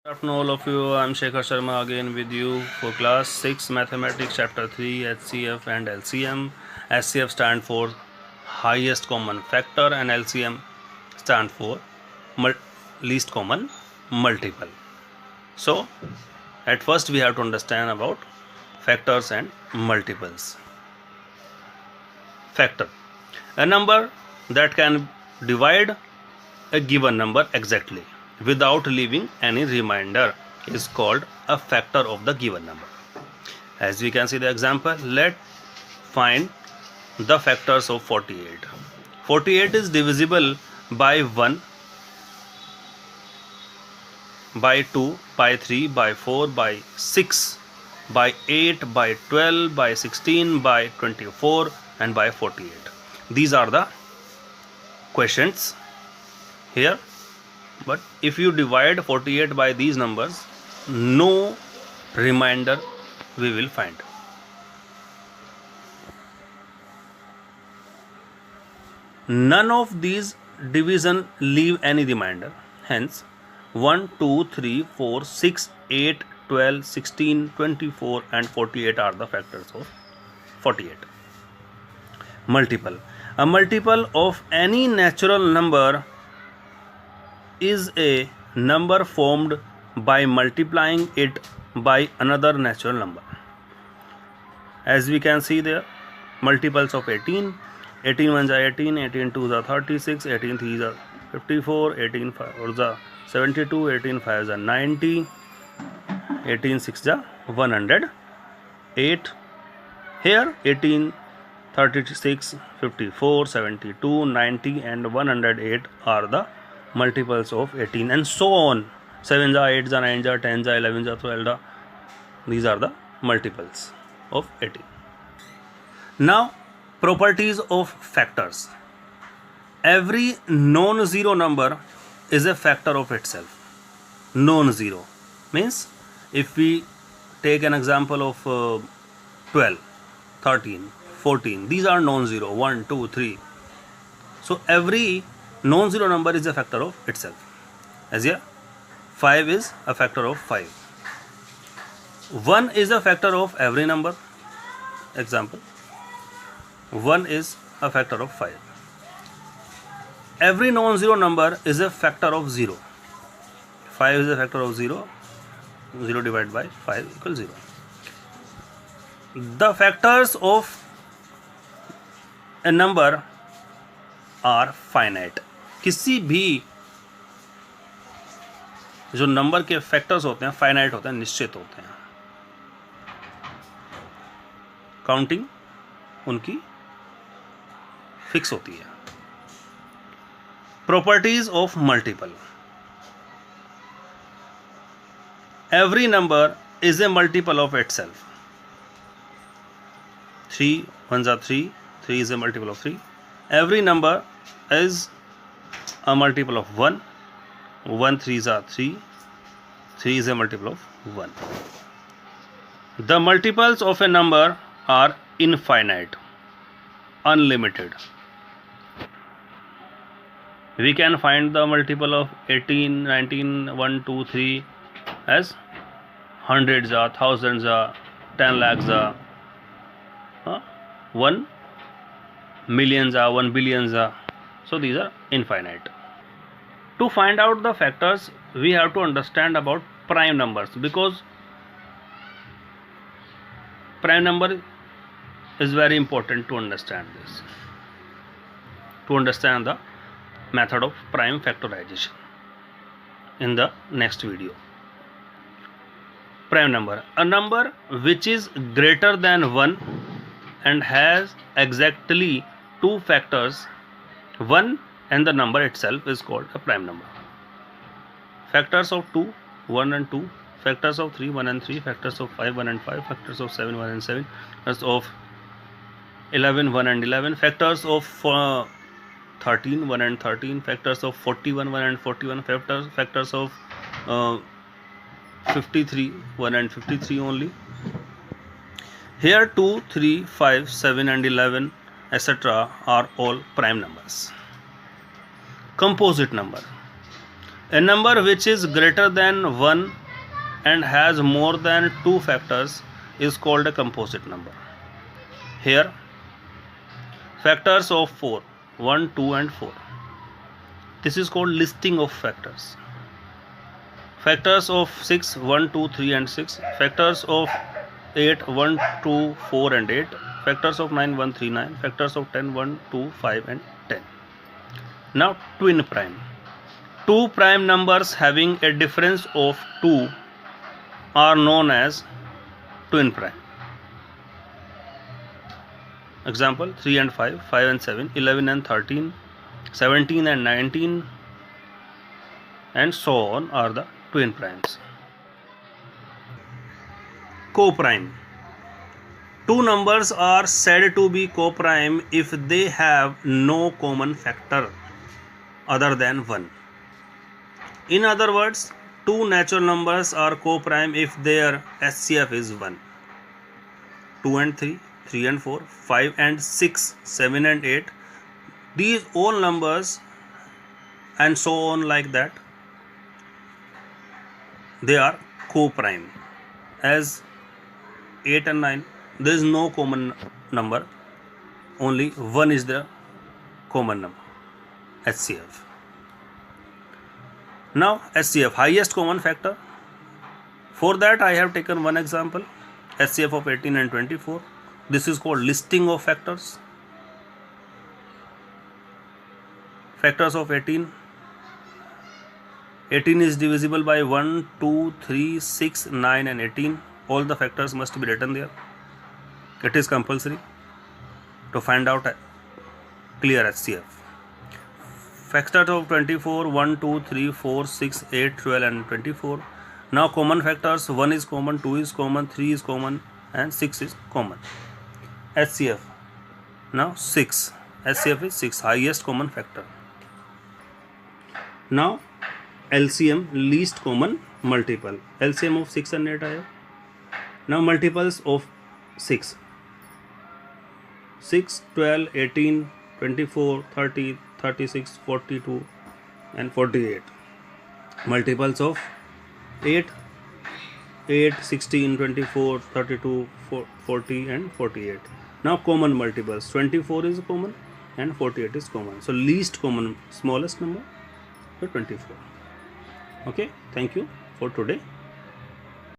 Good afternoon all of you. I'm Shekhar Sharma again with you for class 6 mathematics chapter 3 HCF and LCM. HCF stand for highest common factor and LCM stand for least common multiple. So at first we have to understand about factors and multiples. Factor: a number that can divide a given number exactly without leaving any remainder is called a factor of the given number. As we can see the example, let's find the factors of 48. 48 is divisible by 1, by 2, by 3, by 4, by 6, by 8, by 12, by 16, by 24 and by 48. These are the questions here. But if you divide 48 by these numbers, no remainder we will find. None of these division leave any remainder. Hence 1, 2, 3, 4, 6, 8, 12, 16, 24 and 48 are the factors of 48. Multiple: a multiple of any natural number is a number formed by multiplying it by another natural number. As we can see there, multiples of 18, 18 1 is 18, 18 2 is 36, 18 3 is 54, 18 5 is 72, 18 5 is 90, 18 6 is 108. Here 18, 36, 54, 72, 90 and 108 are the multiples of 18 and so on. 7 ja, 8 ja, 9 ja, 10 ja, 11 ja, 12 ja. These are the multiples of 18. Now, properties of factors. Every non-zero number is a factor of itself. Non-zero means if we take an example of 12, 13, 14, these are non-zero, 1, 2, 3. So every non-zero number is a factor of itself. As here 5 is a factor of 5. 1 is a factor of every number. Example, 1 is a factor of 5. Every non-zero number is a factor of 0. 5 is a factor of 0. 0 divided by 5 equals 0. The factors of a number are finite. किसी भी जो number के factors होते हैं finite होते हैं, निश्चित होते हैं. काउंटिंग उनकी फिक्स होती है. Properties of multiple: every number is a multiple of itself. 3 1 is 3, 3 is a multiple of 3. Every number is a multiple of 1, 1 3s are 3, 3 is a multiple of 1. The multiples of a number are infinite, unlimited. We can find the multiple of 18, 19, 1, 2, 3 as hundreds, thousands, 10 lakhs, 1 millions, 1 billions. So these are infinite. To find out the factors, we have to understand about prime numbers, because prime number is very important to understand this. To understand the method of prime factorization in the next video. Prime number: a number which is greater than 1 and has exactly 2 factors, 1 and the number itself is called a prime number. Factors of 2, 1 and 2, factors of 3, 1 and 3, factors of 5, 1 and 5, factors of 7, 1 and 7, factors of 11, 1 and 11, factors of 13, 1 and 13, factors of 41, 1 and 41, factors of 53, 1 and 53 only. Here 2, 3, 5, 7 and 11 etc. are all prime numbers. Composite number: A number which is greater than 1 and has more than 2 factors is called a composite number. Here, factors of 4, 1, 2 and 4. This is called listing of factors. Factors of 6, 1, 2, 3 and 6. Factors of 8, 1, 2, 4 and 8. Factors of 9, 1, 3, 9. Factors of 10, 1, 2, 5 and 10. Now twin prime. Two prime numbers having a difference of 2 are known as twin prime. Example 3 and 5, 5 and 7, 11 and 13, 17 and 19 and so on are the twin primes. Co-prime. Two numbers are said to be co-prime if they have no common factor other than 1. In other words, two natural numbers are co-prime if their SCF is 1. 2 and 3, 3 and 4, 5 and 6, 7 and 8. These all numbers and so on like that, they are co-prime. As 8 and 9, there is no common number, only 1 is the common number, HCF. Now HCF, highest common factor. For that I have taken one example, HCF of 18 and 24. This is called listing of factors. Factors of 18. 18 is divisible by 1, 2, 3, 6, 9 and 18. All the factors must be written there. It is compulsory to find out a clear HCF. Factors of 24, 1, 2, 3, 4, 6, 8, 12 and 24. Now common factors, 1 is common, 2 is common, 3 is common and 6 is common. HCF. Now 6. HCF is 6, highest common factor. Now LCM, least common multiple. LCM of 6 and 8 I have. Now multiples of 6. 6, 12, 18, 24, 30, 36, 42 and 48. Multiples of 8, 8, 16, 24, 32, 40 and 48. Now common multiples, 24 is common and 48 is common. So least common, smallest number, so 24. Okay, thank you for today.